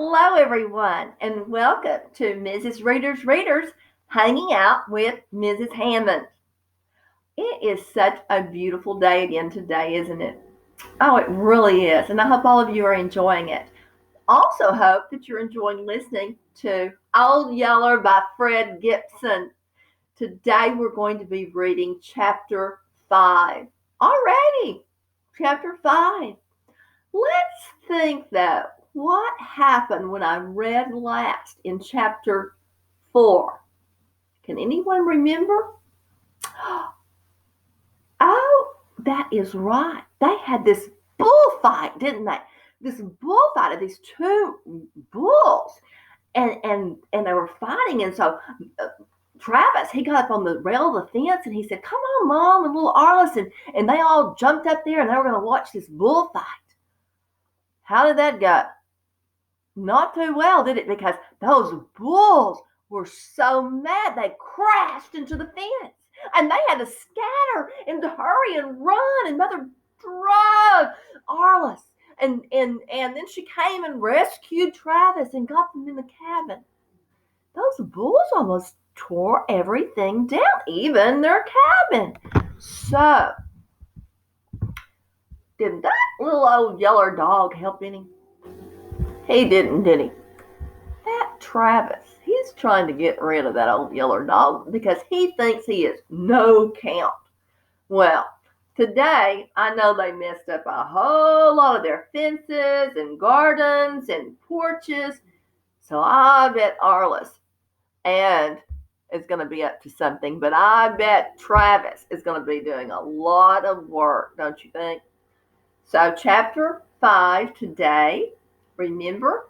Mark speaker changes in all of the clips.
Speaker 1: Hello, everyone, and welcome to Mrs. Reader's Readers Hanging Out with Mrs. Hammond. It is such a beautiful day again today, isn't it? Oh, it really is, and I hope all of you are enjoying it. Also hope that you're enjoying listening to Old Yeller by Fred Gibson. Today we're going to be reading chapter 5. Already, chapter 5. Let's think though, what happened when I read last in chapter 4? Can anyone remember? Oh, that is right. They had this bullfight, didn't they? This bullfight of these two bulls. And they were fighting. And so Travis, he got up on the rail of the fence and he said, "Come on, Mom," and little Arliss. And they all jumped up there and they were going to watch this bullfight. How did that go? Not too well, did it? Because those bulls were so mad they crashed into the fence. And they had to scatter and to hurry and run. And Mother drove Arliss. And then she came and rescued Travis and got them in the cabin. Those bulls almost tore everything down, even their cabin. So, did that little old yellow dog help any? He didn't, did he? That Travis, he's trying to get rid of that old yellow dog because he thinks he is no count. Well, today, I know they messed up a whole lot of their fences and gardens and porches. So I bet Arliss and is going to be up to something. But I bet Travis is going to be doing a lot of work, don't you think? So chapter 5 today, remember,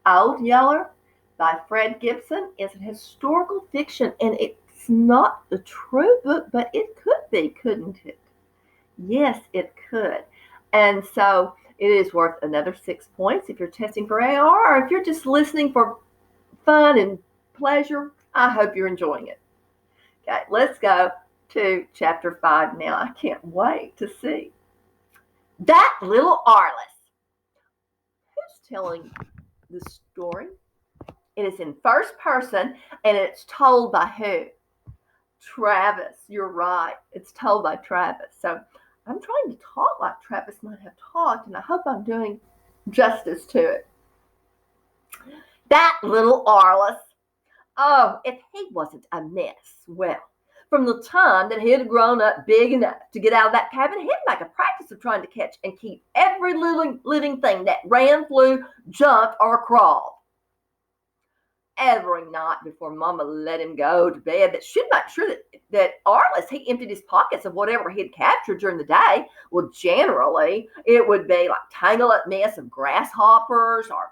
Speaker 1: Old Yeller by Fred Gibson is a historical fiction, and it's not a true book, but it could be, couldn't it? Yes, it could. And so it is worth another 6 points if you're testing for AR, or if you're just listening for fun and pleasure. I hope you're enjoying it. Okay, let's go to chapter 5 now. I can't wait to see. That little Arliss. Who's telling the story? It is in first person, and it's told by who? Travis. You're right. It's told by Travis. So I'm trying to talk like Travis might have talked, and I hope I'm doing justice to it. That little Arliss. Oh, if he wasn't a mess. Well, from the time that he had grown up big enough to get out of that cabin, he'd make a practice of trying to catch and keep every living thing that ran, flew, jumped, or crawled. Every night before Mama let him go to bed, that she'd make sure that Arliss, he emptied his pockets of whatever he'd captured during the day. Well, generally, it would be like tangled up mess of grasshoppers or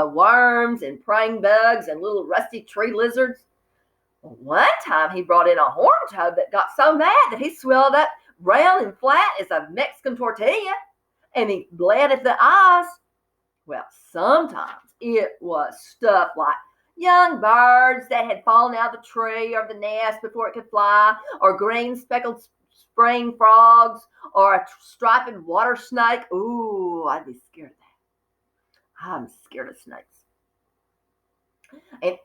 Speaker 1: worms and praying bugs and little rusty tree lizards. One time he brought in a horn toad that got so mad that he swelled up round and flat as a Mexican tortilla, and he bled at the eyes. Well, sometimes it was stuff like young birds that had fallen out of the tree or the nest before it could fly, or green speckled spring frogs, or a striped water snake. Ooh, I'd be scared of that. I'm scared of snakes. And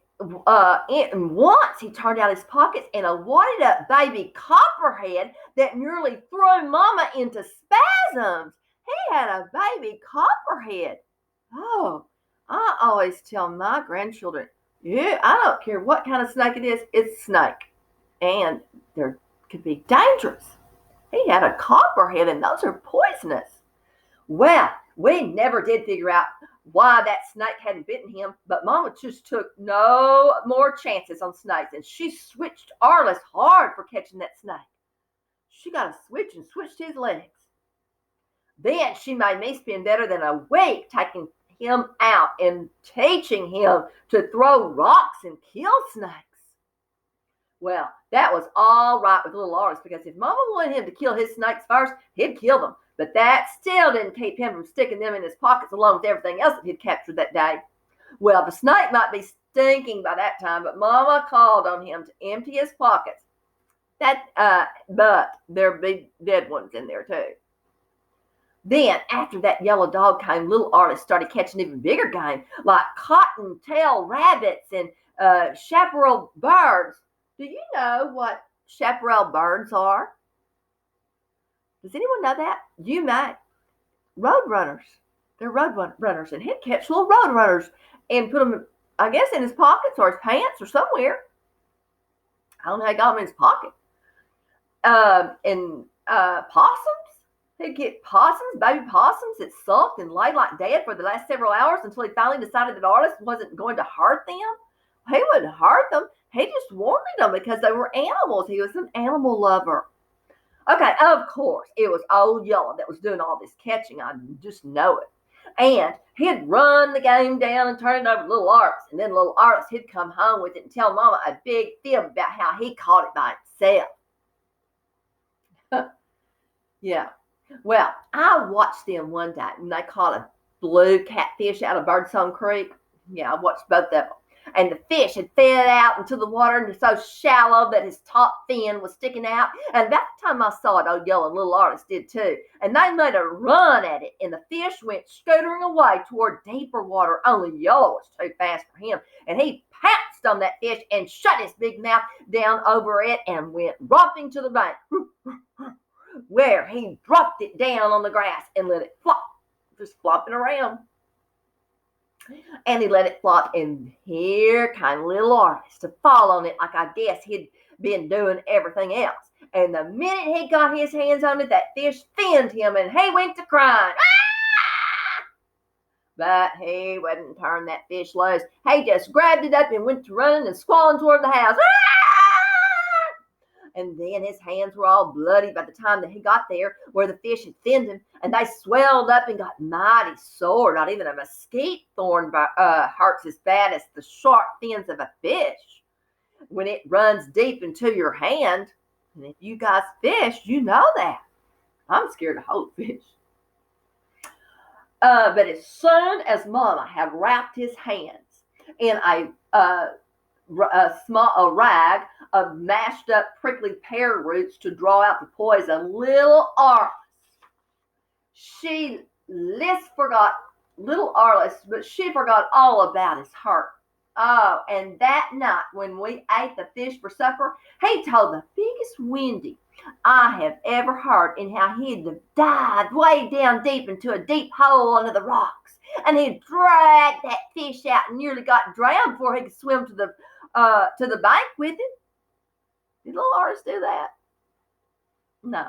Speaker 1: once he turned out his pockets and a wadded up baby copperhead that nearly threw Mama into spasms. He had a baby copperhead. Oh, I always tell my grandchildren, yeah, I don't care what kind of snake it is, it's a snake. And they could be dangerous. He had a copperhead, and those are poisonous. Well, we never did figure out why that snake hadn't bitten him, but Mama just took no more chances on snakes, and she switched Arliss hard for catching that snake. She got a switch and switched his legs. Then she made me spend better than a week taking him out and teaching him to throw rocks and kill snakes. Well, that was all right with little Arliss, because if Mama wanted him to kill his snakes first, he'd kill them. But that still didn't keep him from sticking them in his pockets along with everything else that he'd captured that day. Well, the snake might be stinking by that time, but Mama called on him to empty his pockets. But there'd be dead ones in there too. Then, after that yellow dog came, little Arliss started catching even bigger game, like cottontail rabbits and chaparral birds. Do you know what chaparral birds are? Does anyone know that? You may. Road runners. They're road runners, and he'd catch little road runners and put them, I guess, in his pockets or his pants or somewhere. I don't know how he got them in his pocket. And possums. He'd get possums, baby possums that sulked and lay like dead for the last several hours until he finally decided that Arliss wasn't going to hurt them. He wouldn't hurt them. He just wanted them because they were animals. He was an animal lover. Okay, of course, it was Old Yeller that was doing all this catching. I just know it. And he'd run the game down and turn it over to little Arliss. And then little Arliss, he'd come home with it and tell Mama a big fib about how he caught it by himself. Yeah. Well, I watched them one day when they caught a blue catfish out of Birdsong Creek. Yeah, I watched both of them. And the fish had fed out into the water and was so shallow that his top fin was sticking out. And about the time I saw it, Old Yeller and little Arliss did too. And they made a run at it, and the fish went scootering away toward deeper water. Only Yeller was too fast for him. And he pounced on that fish and shut his big mouth down over it and went romping to the bank, where he dropped it down on the grass and let it flop, just flopping around. And he let it flop, and here came little Arliss to fall on it like I guess he'd been doing everything else. And the minute he got his hands on it, that fish finned him, and he went to crying. Ah! But he wouldn't turn that fish loose. He just grabbed it up and went to running and squalling toward the house. And then his hands were all bloody by the time that he got there where the fish had thinned him, and they swelled up and got mighty sore. Not even a mesquite thorn hurts as bad as the sharp fins of a fish when it runs deep into your hand. And if you guys fish, you know that. I'm scared of whole fish. But as soon as Mama had wrapped his hands in a rag of mashed up prickly pear roots to draw out the poison, little Arliss, she forgot little Arliss, but she forgot all about his hurt. Oh, and that night when we ate the fish for supper, he told the biggest windy I have ever heard, in how he'd dived way down deep into a deep hole under the rocks, and he'd dragged that fish out and nearly got drowned before he could swim to the bank with it. Did little Arliss do that? No.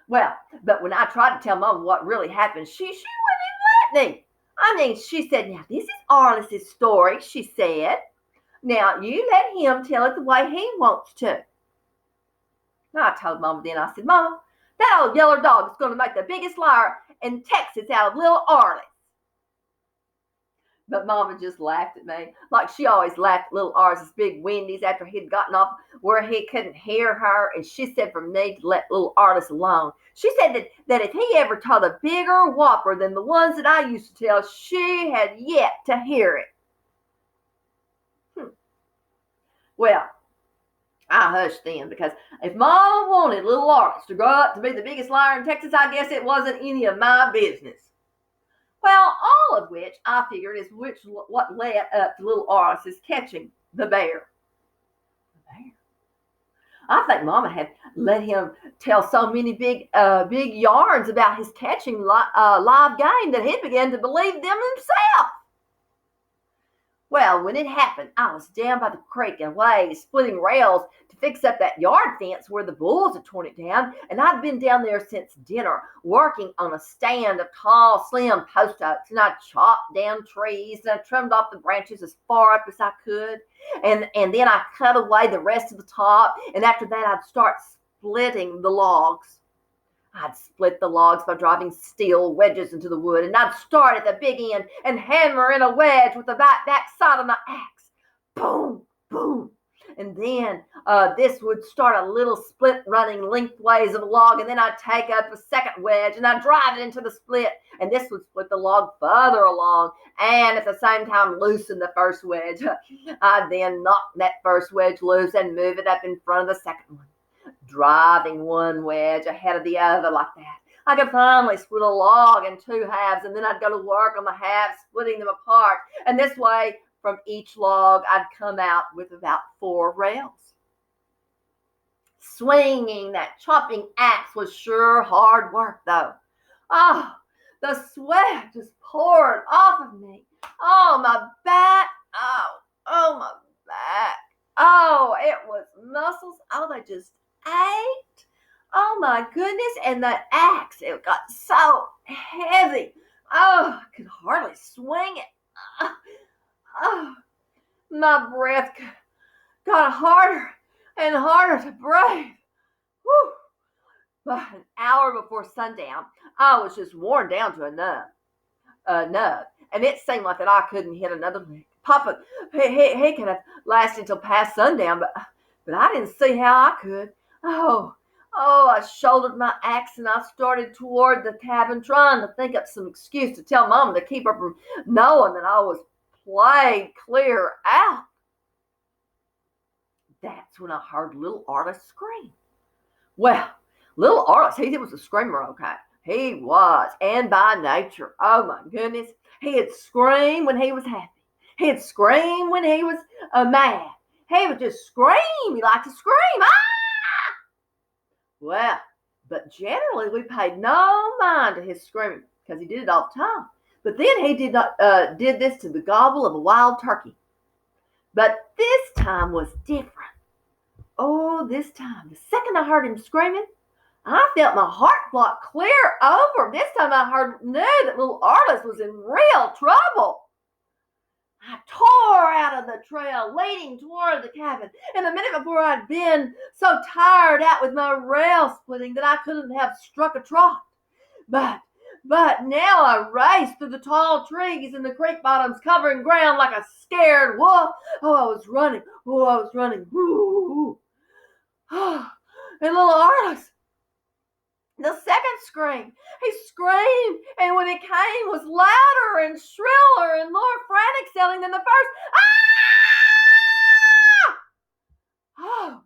Speaker 1: Well, but when I tried to tell Mama what really happened, she wouldn't even let me. I mean, she said, "Now, this is Arliss's story," she said. "Now, you let him tell it the way he wants to." Now, I told Mama then, I said, "Mama, that old yeller dog is going to make the biggest liar in Texas out of little Arliss." But Mama just laughed at me, like she always laughed at little Arliss's big windies after he'd gotten off where he couldn't hear her. And she said for me to let little Arliss alone. She said that if he ever told a bigger whopper than the ones that I used to tell, she had yet to hear it. Well, I hushed then, because if Mama wanted little Arliss to grow up to be the biggest liar in Texas, I guess it wasn't any of my business. Well, all of which I figured is what led up to little Arliss's catching the bear. The bear. I think Mama had let him tell so many big yarns about his catching live game that he began to believe them himself. Well, when it happened, I was down by the creek and way splitting rails to fix up that yard fence where the bulls had torn it down, and I'd been down there since dinner, working on a stand of tall, slim post oaks, and I chopped down trees, and I trimmed off the branches as far up as I could, and then I cut away the rest of the top, and after that I'd start splitting the logs. I'd split the logs by driving steel wedges into the wood, and I'd start at the big end and hammer in a wedge with the back side of my axe. Boom, boom. And then this would start a little split running lengthways of a log, and then I'd take up a second wedge, and I'd drive it into the split, and this would split the log further along, and at the same time loosen the first wedge. I'd then knock that first wedge loose and move it up in front of the second one, driving one wedge ahead of the other like that. I could finally split a log in two halves, and then I'd go to work on the halves, splitting them apart. And this way, from each log, I'd come out with about 4 rails. Swinging that chopping axe was sure hard work, though. Oh, the sweat just poured off of me. Oh, my back. Oh, my back. Oh, it was muscles. Oh, they just ached. Oh, my goodness. And that axe, it got so heavy. Oh, I could hardly swing it. Oh, my breath got harder and harder to breathe. Whew. But an hour before sundown, I was just worn down to a nub, and it seemed like that I couldn't hit another lick. Papa, he could have lasted till past sundown, but I didn't see how I could. I shouldered my axe and I started toward the cabin, trying to think up some excuse to tell Mama to keep her from knowing that I was played clear out. That's when I heard little Arliss scream. Well, little Arliss, he was a screamer, okay? He was, and by nature. Oh my goodness. He'd scream when he was happy. He'd scream when he was mad. He would just scream. He liked to scream. Ah! Well, but generally we paid no mind to his screaming because he did it all the time. But then he did this to the gobble of a wild turkey. But this time was different. Oh, this time, the second I heard him screaming, I felt my heart block clear over. This time I knew that little Arliss was in real trouble. I tore out of the trail, leading toward the cabin. And a minute before I'd been so tired out with my rail splitting that I couldn't have struck a trot. But now I raced through the tall trees and the creek bottoms, covering ground like a scared wolf. I was running. Ooh. And little Arliss, the second scream, he screamed, and when it came, was louder and shriller and more frantic sounding than the first. Ah!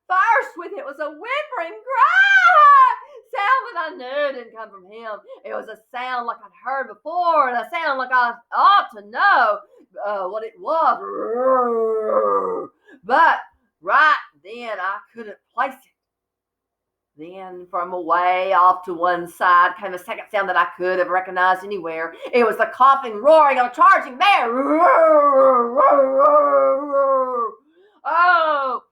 Speaker 1: First with it was a whimpering cry, sound that I knew didn't come from him. It was a sound like I'd heard before, and a sound like I ought to know what it was. But right then I couldn't place it. Then from away off to one side came a second sound that I could have recognized anywhere. It was the coughing, roaring of a charging bear. Oh,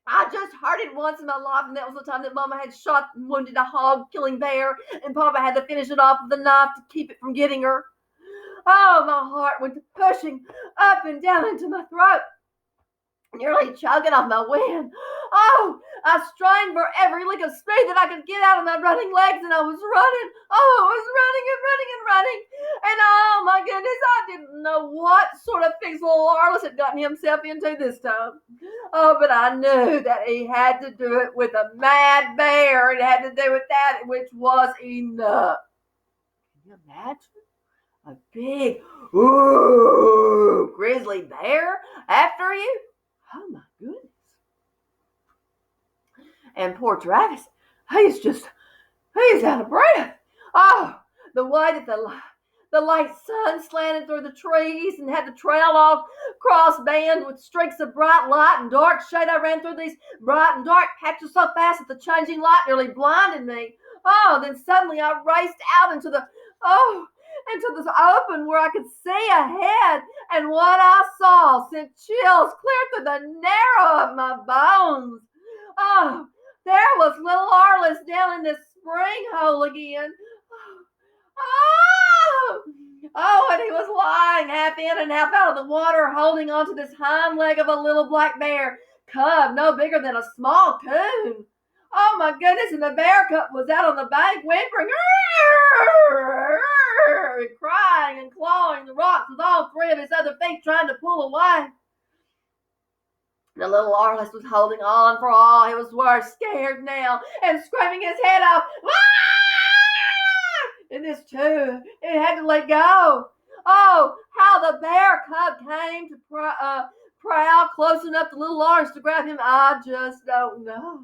Speaker 1: I just heard it once in my life, and that was the time that Mama had shot and wounded a hog-killing bear, and Papa had to finish it off with a knife to keep it from getting her. Oh, my heart went pushing up and down into my throat, nearly choking off my wind. Oh, I strained for every lick of speed that I could get out of my running legs, and I was running. Oh, I was running and running and running. And oh my goodness, I didn't know what sort of fix little Arliss had gotten himself into this time. Oh, but I knew that he had to do it with a mad bear. It had to do with that, which was enough. Can you imagine? A big, grizzly bear after you? Oh my goodness. And poor Travis, he's out of breath. Oh, the way that the light sun slanted through the trees and had the trail all cross-band with streaks of bright light and dark shade. I ran through these bright and dark patches so fast that the changing light nearly blinded me. Oh, then suddenly I raced out into this open where I could see ahead, and what I saw sent chills clear through the marrow of my bones. Oh, there was little Arliss down in this spring hole again. Oh, and he was lying half in and half out of the water, holding onto this hind leg of a little black bear cub, no bigger than a small coon. Oh my goodness, and the bear cub was out on the bank whimpering, crying and clawing the rocks with all three of his other feet, trying to pull away. The little Arliss was holding on for all he was worth, scared now, and screaming his head off. And this too, it had to let go. Oh, how the bear cub came to prowl close enough to little Arliss to grab him, I just don't know.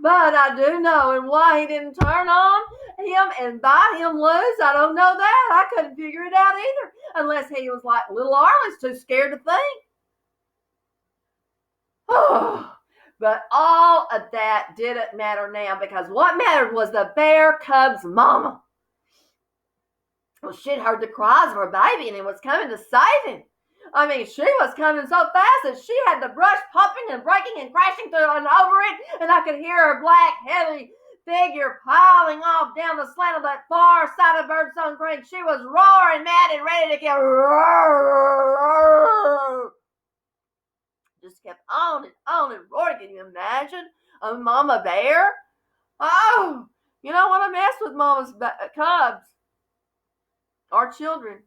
Speaker 1: But I do know, and why he didn't turn on him and buy him loose, I don't know that. I couldn't figure it out either, unless he was like little Arliss, too scared to think. But all of that didn't matter now, because what mattered was the bear cub's mama. Well, she'd heard the cries of her baby and it was coming to save him. I mean, she was coming so fast that she had the brush popping and breaking and crashing through and over it, and I could hear her black, heavy figure piling off down the slant of that far side of Birdsong Creek. She was roaring mad and ready to kill. Just kept on and roaring. Can you imagine a mama bear? Oh, you don't want to mess with mama's cubs or children.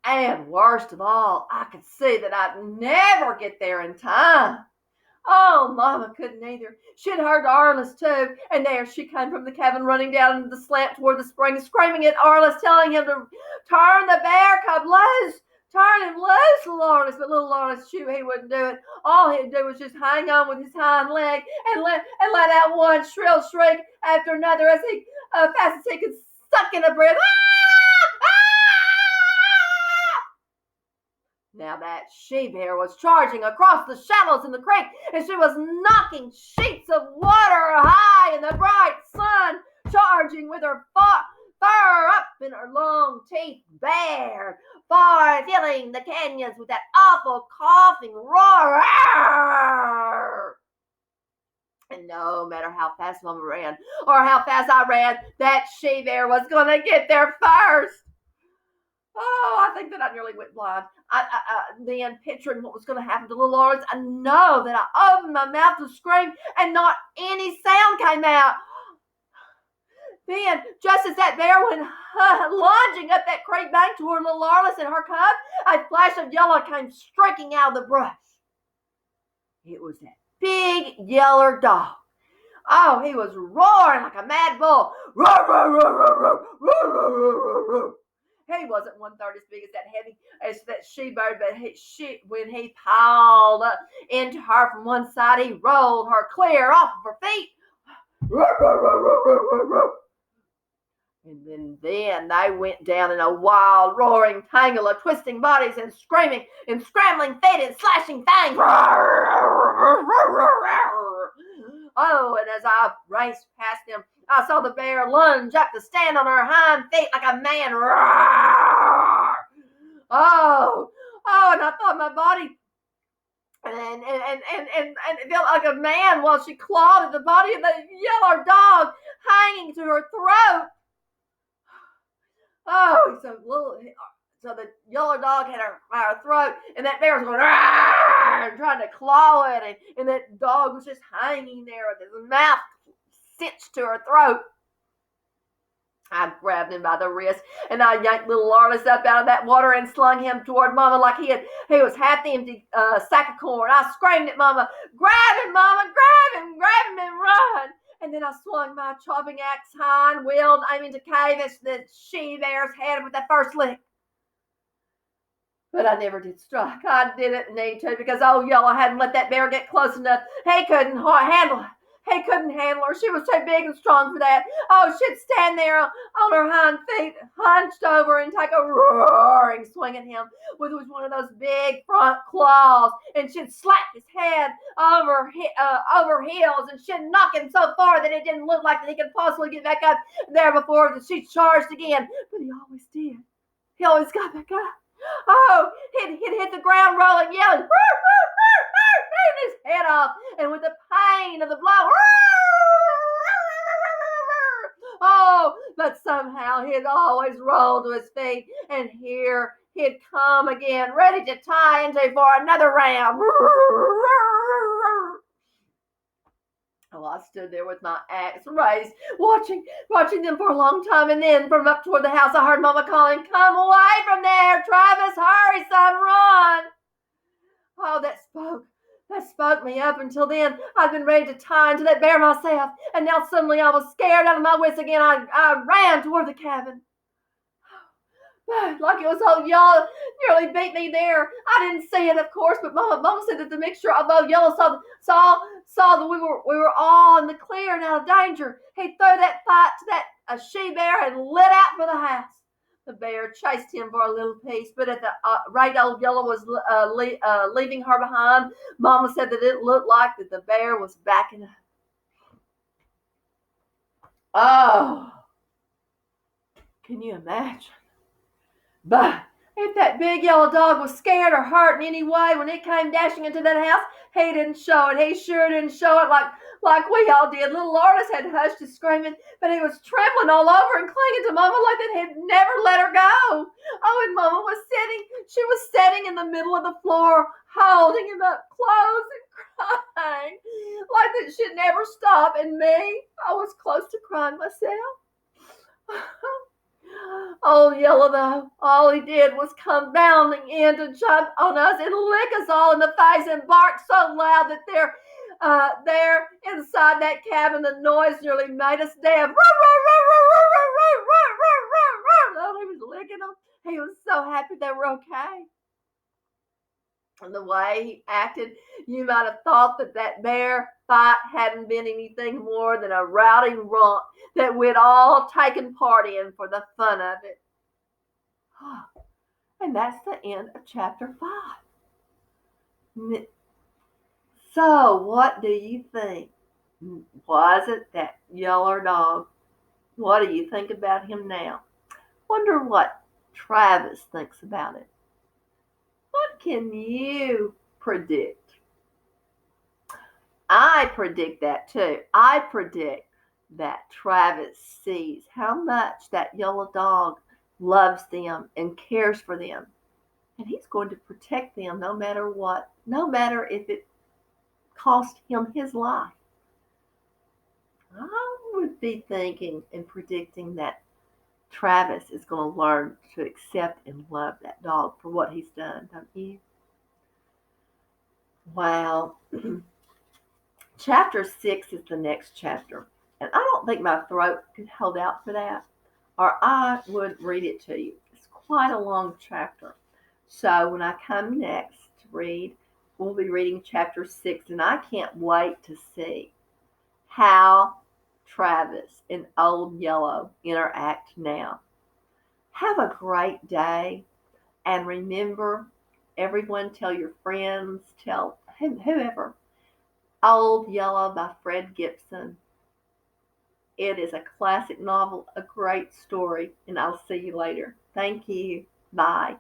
Speaker 1: And worst of all, I could see that I'd never get there in time. Oh, Mama couldn't either. She'd heard Arliss too, and there she came from the cabin, running down into the slant toward the spring, screaming at Arliss, telling him to turn the bear cub loose. Turn him loose, little Arliss. But little Arliss, he wouldn't do it. All he'd do was just hang on with his hind leg and let out one shrill shriek after another as he, fast as he could, suck in a breath. Now that she-bear was charging across the shallows in the creek, and she was knocking sheets of water high in the bright sun, charging with her fur up in her long teeth bare, far filling the canyons with that awful coughing roar. And no matter how fast Mama ran, or how fast I ran, that she-bear was going to get there first. Oh, I think that I nearly went blind. Then picturing what was going to happen to little Arliss, I know that I opened my mouth to scream, and not any sound came out. Then, just as that bear went lunging up that creek bank toward little Arliss and her cub, a flash of yellow came streaking out of the brush. It was that big yellow dog. Oh, he was roaring like a mad bull. Roar, roar, roar, roar, roar, roar, roar, roar, roar. He wasn't 1/3 as big as that she-bird, but when he piled up into her from one side, he rolled her clear off of her feet. And then they went down in a wild, roaring tangle of twisting bodies and screaming and scrambling feet and slashing fangs. Oh, and as I raced past him, I saw the bear lunge up to stand on her hind feet like a man. Oh, and I thought my body and it felt like a man while she clawed at the body of the yellow dog hanging to her throat. Oh, so the yellow dog had her throat, and that bear was going and trying to claw at it, and that dog was just hanging there with his mouth cinched to her throat. I grabbed him by the wrist, and I yanked little Arliss up out of that water and slung him toward Mama like he was half the empty sack of corn. I screamed at Mama, "Grab him, Mama, grab him, and run!" And then I swung my chopping axe high and wheeled, aiming to cave the she-bear's head with the first lick. But I never did strike. I didn't need to, because old Yellow hadn't let that bear get close enough. He couldn't handle her. He couldn't handle her. She was too big and strong for that. Oh, she'd stand there on her hind feet, hunched over, and take a roaring swing at him with one of those big front claws. And she'd slap his head over heels, and she'd knock him so far that it didn't look like that he could possibly get back up there before she charged again. But he always did. He always got back up. Oh, he'd hit the ground rolling, yelling, his head off, and with the pain of the blow, oh, but somehow he'd always roll to his feet, and here he'd come again, ready to tie into for another round. Oh, I stood there with my axe raised, watching them for a long time, and then from up toward the house, I heard Mama calling, "Come away from there, Travis! Hurry, son, run!" Oh, that spoke me up. Until then, I'd been ready to tie into that bear myself, and now suddenly I was scared out of my wits again. I ran toward the cabin. But like it was old Yellow nearly beat me there. I didn't see it, of course, but Mama said that the mixture of both yellow saw that we were all in the clear and out of danger. He threw that fight to that she bear and lit out for the house. The bear chased him for a little piece, but at the rate old yellow was leaving her behind, Mama said that it looked like that the bear was backing up. Oh, can you imagine? But if that big yellow dog was scared or hurt in any way when it came dashing into that house, he didn't show it. He sure didn't show it like we all did. Little Loris had hushed his screaming, but he was trembling all over and clinging to Mama like that he'd never let her go. Oh, and Mama was sitting in the middle of the floor, holding him up close and crying like that she'd never stop. And me, I was close to crying myself. Old Yellow, though, all he did was come bounding in to jump on us and lick us all in the face and bark so loud that there inside that cabin, the noise nearly made us deaf. Oh, he was licking them. He was so happy they were okay. And the way he acted, you might have thought that bear fight hadn't been anything more than a rowdy romp that we'd all taken part in for the fun of it. And that's the end of chapter 5. So, what do you think? Was it that yellow dog? What do you think about him now? Wonder what Travis thinks about it. What can you predict? I predict that too. I predict that Travis sees how much that yellow dog loves them and cares for them. And he's going to protect them no matter what, no matter if it cost him his life. I would be thinking and predicting that Travis is going to learn to accept and love that dog for what he's done, don't you? Wow. Chapter 6 is the next chapter. And I don't think my throat could hold out for that, or I would read it to you. It's quite a long chapter. So when I come next to read, we'll be reading chapter 6, and I can't wait to see how Travis and Old Yellow interact now. Have a great day, and remember, everyone, tell your friends, tell whoever. Old Yellow by Fred Gibson. It is a classic novel, a great story, and I'll see you later. Thank you. Bye.